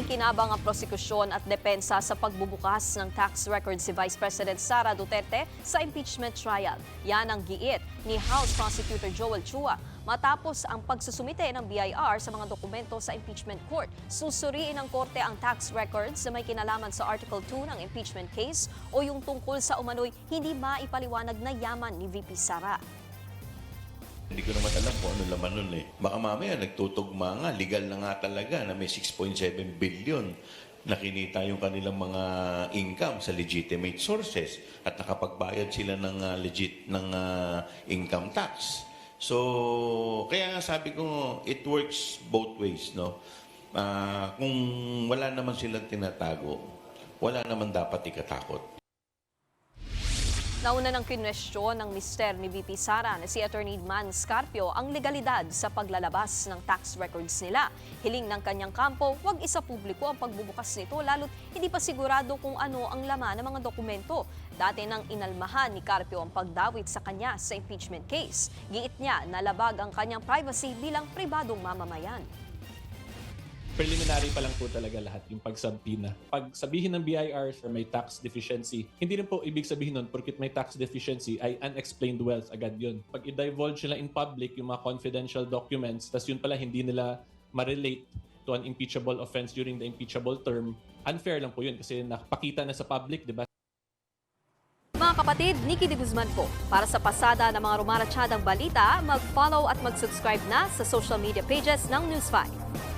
Nakikinabang ang prosekusyon at depensa sa pagbubukas ng tax records si Vice President Sara Duterte sa impeachment trial. Yan ang giit ni House Prosecutor Joel Chua. Matapos ang pagsusumite ng BIR sa mga dokumento sa impeachment court, susuriin ng korte ang tax records na may kinalaman sa Article 2 ng impeachment case o yung tungkol sa umano'y hindi maipaliwanag na yaman ni VP Sara. Hindi ko naman alam kung ano laman nun eh. Baka mamaya nagtutugma nga, legal na nga talaga na may 6.7 billion na kinita yung kanilang mga income sa legitimate sources at nakapagbayad sila ng income tax. So, kaya nga sabi ko, it works both ways, no? Kung wala naman silang tinatago, wala naman dapat ikatakot. Nauna ng kinwestiyon ng mister ni VP Sara na si Attorney Man Scarpio ang legalidad sa paglalabas ng tax records nila. Hiling ng kanyang kampo, huwag isa publiko ang pagbubukas nito lalo't hindi pa sigurado kung ano ang laman ng mga dokumento. Dati nang inalmahan ni Carpio ang pagdawit sa kanya sa impeachment case. Giit niya na labag ang kanyang privacy bilang pribadong mamamayan. Preliminary pa lang po talaga lahat yung pagsubpoena. Pag sabihin ng BIR or may tax deficiency, hindi rin po ibig sabihin nun porkit may tax deficiency ay unexplained wealth agad yun. Pag i-divulge nila in public yung mga confidential documents, tas yun pala hindi nila ma-relate to an impeachable offense during the impeachable term, unfair lang po yun kasi nakapakita na sa public, di ba? Mga kapatid, Nikki de Guzman po. Para sa pasada ng mga rumaratsyadang balita, mag-follow at mag-subscribe na sa social media pages ng News 5.